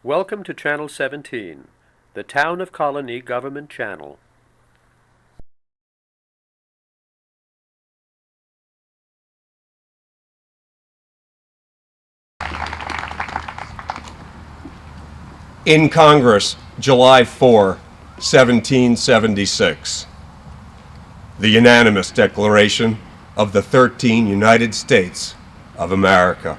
Welcome to Channel 17, the Town of Colonie Government Channel. In Congress, July 4, 1776. The unanimous declaration of the 13 United States of America.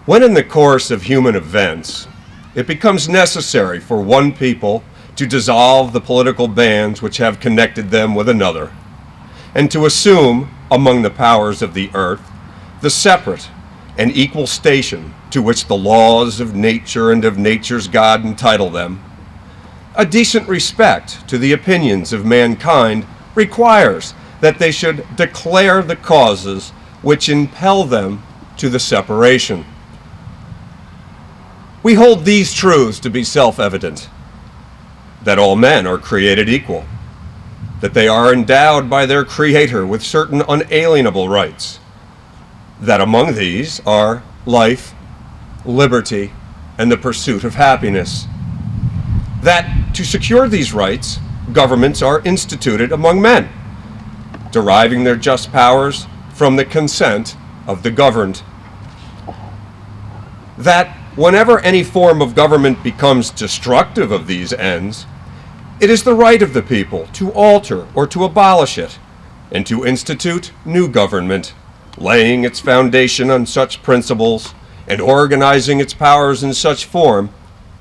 When in the course of human events, it becomes necessary for one people to dissolve the political bands which have connected them with another, and to assume, among the powers of the earth, the separate and equal station to which the laws of nature and of nature's God entitle them, a decent respect to the opinions of mankind requires that they should declare the causes which impel them to the separation. We hold these truths to be self-evident: that all men are created equal, that they are endowed by their Creator with certain unalienable rights, that among these are life, liberty, and the pursuit of happiness, that to secure these rights, governments are instituted among men, deriving their just powers from the consent of the governed, that whenever any form of government becomes destructive of these ends, it is the right of the people to alter or to abolish it, and to institute new government, laying its foundation on such principles and organizing its powers in such form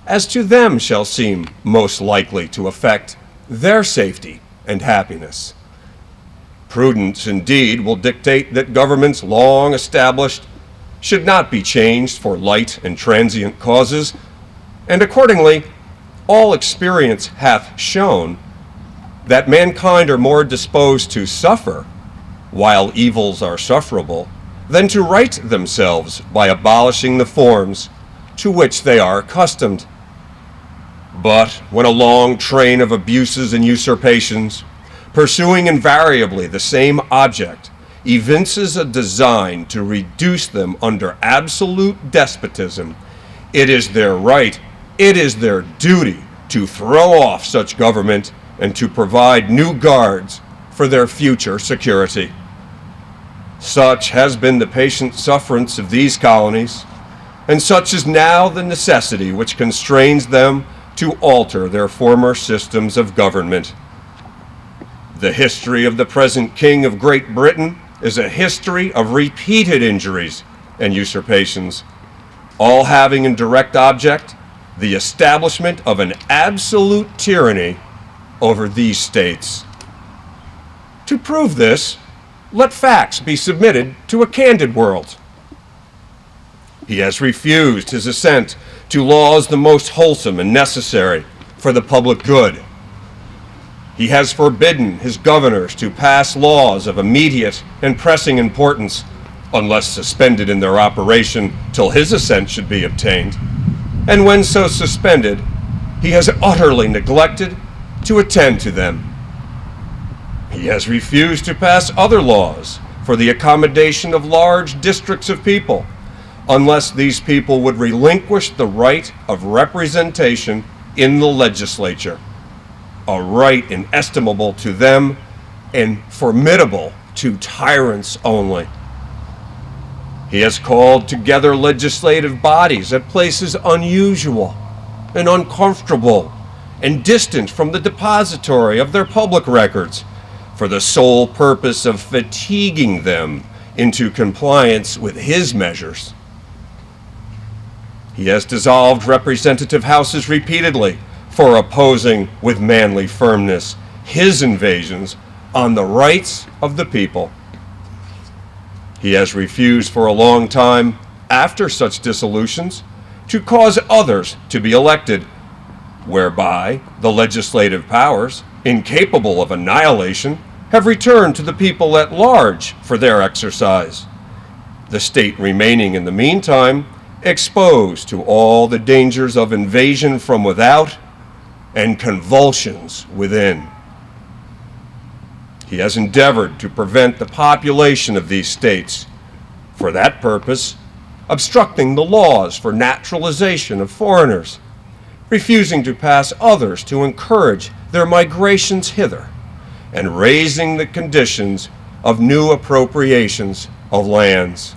as to them shall seem most likely to affect their safety and happiness. Prudence indeed will dictate that governments long established should not be changed for light and transient causes, and accordingly all experience hath shown that mankind are more disposed to suffer while evils are sufferable, than to right themselves by abolishing the forms to which they are accustomed. But when a long train of abuses and usurpations, pursuing invariably the same object, evinces a design to reduce them under absolute despotism, it is their right, it is their duty to throw off such government and to provide new guards for their future security. Such has been the patient sufferance of these colonies, and such is now the necessity which constrains them to alter their former systems of government. The history of the present King of Great Britain is a history of repeated injuries and usurpations, all having in direct object the establishment of an absolute tyranny over these states. To prove this, let facts be submitted to a candid world. He has refused his assent to laws the most wholesome and necessary for the public good. He has forbidden his governors to pass laws of immediate and pressing importance, unless suspended in their operation till his assent should be obtained. And when so suspended, he has utterly neglected to attend to them. He has refused to pass other laws for the accommodation of large districts of people, unless these people would relinquish the right of representation in the legislature, a right inestimable to them and formidable to tyrants only. He has called together legislative bodies at places unusual and uncomfortable and distant from the depository of their public records, for the sole purpose of fatiguing them into compliance with his measures. He has dissolved representative houses repeatedly for opposing with manly firmness his invasions on the rights of the people. He has refused for a long time, after such dissolutions, to cause others to be elected, whereby the legislative powers, incapable of annihilation, have returned to the people at large for their exercise, the state remaining in the meantime exposed to all the dangers of invasion from without and convulsions within. He has endeavored to prevent the population of these states. For that purpose, obstructing the laws for naturalization of foreigners, refusing to pass others to encourage their migrations hither, and raising the conditions of new appropriations of lands.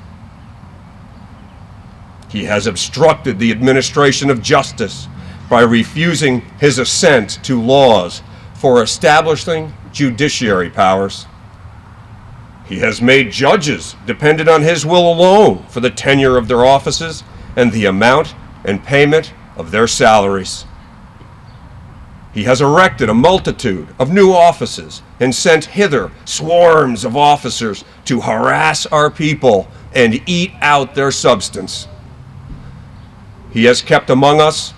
He has obstructed the administration of justice by refusing his assent to laws for establishing judiciary powers. He has made judges dependent on his will alone for the tenure of their offices and the amount and payment of their salaries. He has erected a multitude of new offices and sent hither swarms of officers to harass our people and eat out their substance. He has kept among us,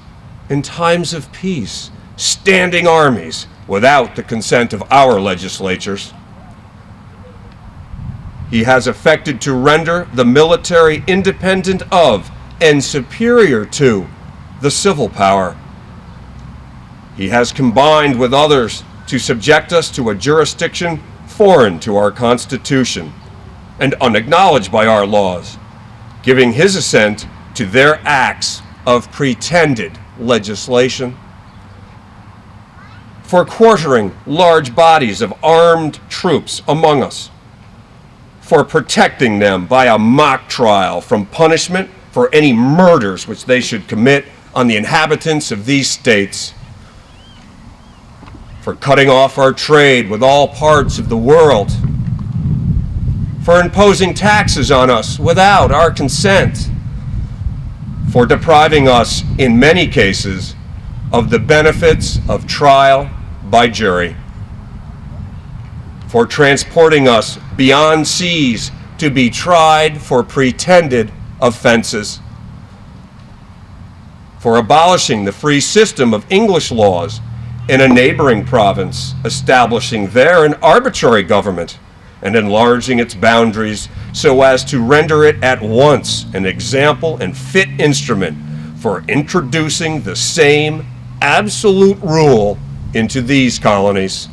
in times of peace, standing armies without the consent of our legislatures. He has affected to render the military independent of and superior to the civil power. He has combined with others to subject us to a jurisdiction foreign to our Constitution and unacknowledged by our laws, giving his assent to their acts of pretended legislation, for quartering large bodies of armed troops among us, for protecting them by a mock trial from punishment for any murders which they should commit on the inhabitants of these states, for cutting off our trade with all parts of the world, for imposing taxes on us without our consent, for depriving us, in many cases, of the benefits of trial by jury, for transporting us beyond seas to be tried for pretended offenses, for abolishing the free system of English laws in a neighboring province, establishing there an arbitrary government and enlarging its boundaries so as to render it at once an example and fit instrument for introducing the same absolute rule into these colonies,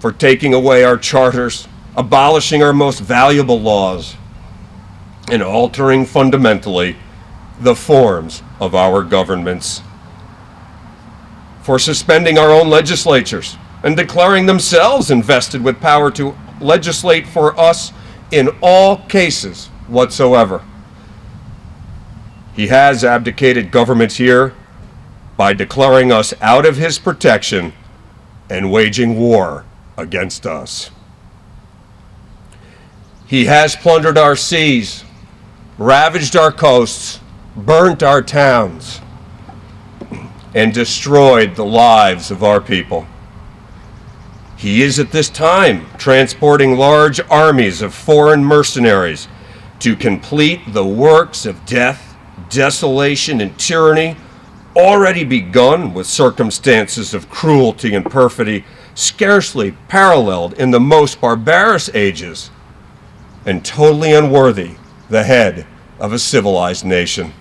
for taking away our charters, abolishing our most valuable laws, and altering fundamentally the forms of our governments, for suspending our own legislatures and declaring themselves invested with power to legislate for us in all cases whatsoever. He has abdicated government here by declaring us out of his protection and waging war against us. He has plundered our seas, ravaged our coasts, burnt our towns, and destroyed the lives of our people. He is at this time transporting large armies of foreign mercenaries to complete the works of death, desolation, and tyranny already begun with circumstances of cruelty and perfidy scarcely paralleled in the most barbarous ages, and totally unworthy the head of a civilized nation.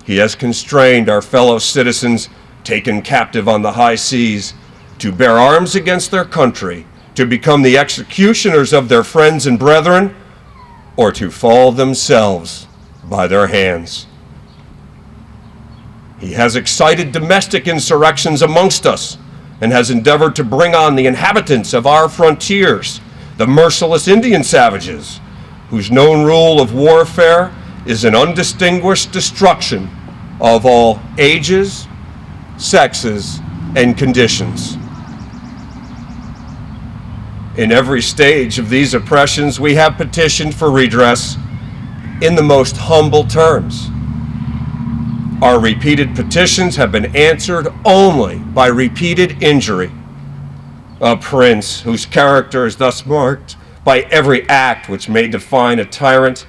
He has constrained our fellow citizens taken captive on the high seas to bear arms against their country, to become the executioners of their friends and brethren, or to fall themselves by their hands. He has excited domestic insurrections amongst us, and has endeavored to bring on the inhabitants of our frontiers, the merciless Indian savages, whose known rule of warfare is an undistinguished destruction of all ages, sexes, and conditions. In every stage of these oppressions, we have petitioned for redress in the most humble terms. Our repeated petitions have been answered only by repeated injury. A prince whose character is thus marked by every act which may define a tyrant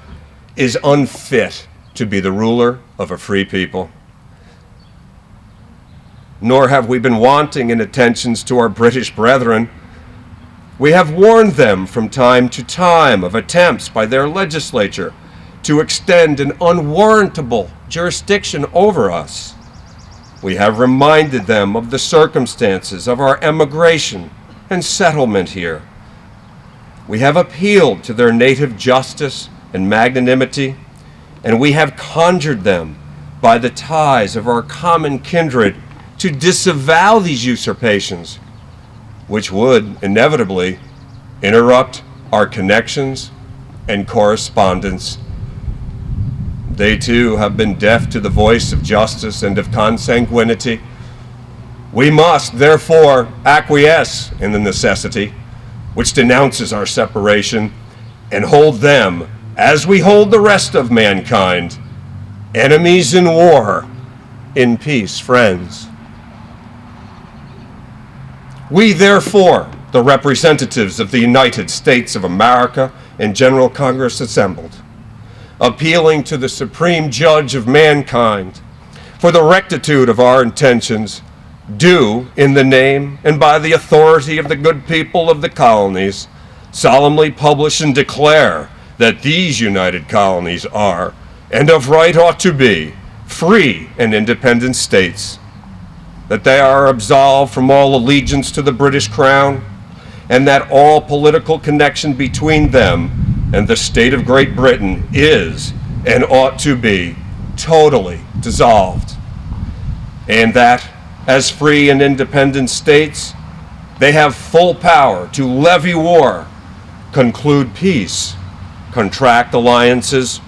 is unfit to be the ruler of a free people. Nor have we been wanting in attentions to our British brethren. We have warned them from time to time of attempts by their legislature to extend an unwarrantable jurisdiction over us. We have reminded them of the circumstances of our emigration and settlement here. We have appealed to their native justice and magnanimity, and we have conjured them by the ties of our common kindred to disavow these usurpations, which would inevitably interrupt our connections and correspondence. They too have been deaf to the voice of justice and of consanguinity. We must, therefore, acquiesce in the necessity which denounces our separation and hold them, as we hold the rest of mankind, enemies in war, in peace friends. We, therefore, the representatives of the United States of America in General Congress assembled, appealing to the Supreme Judge of mankind for the rectitude of our intentions, do, in the name and by the authority of the good people of the colonies, solemnly publish and declare that these united colonies are, and of right ought to be, free and independent states, that they are absolved from all allegiance to the British Crown, and that all political connection between them and the state of Great Britain is, and ought to be, totally dissolved, and that, as free and independent states, they have full power to levy war, conclude peace, contract alliances,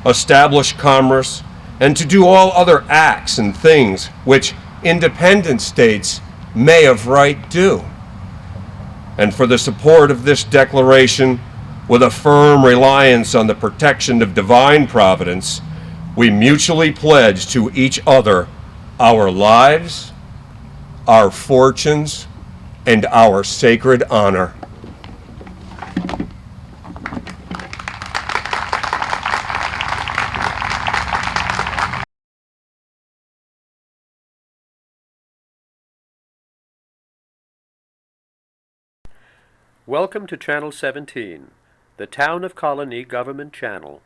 establish commerce, and to do all other acts and things which independent states may of right do. And for the support of this declaration, with a firm reliance on the protection of divine providence, we mutually pledge to each other our lives, our fortunes, and our sacred honor. Welcome to Channel 17, the Town of Colonie Government Channel.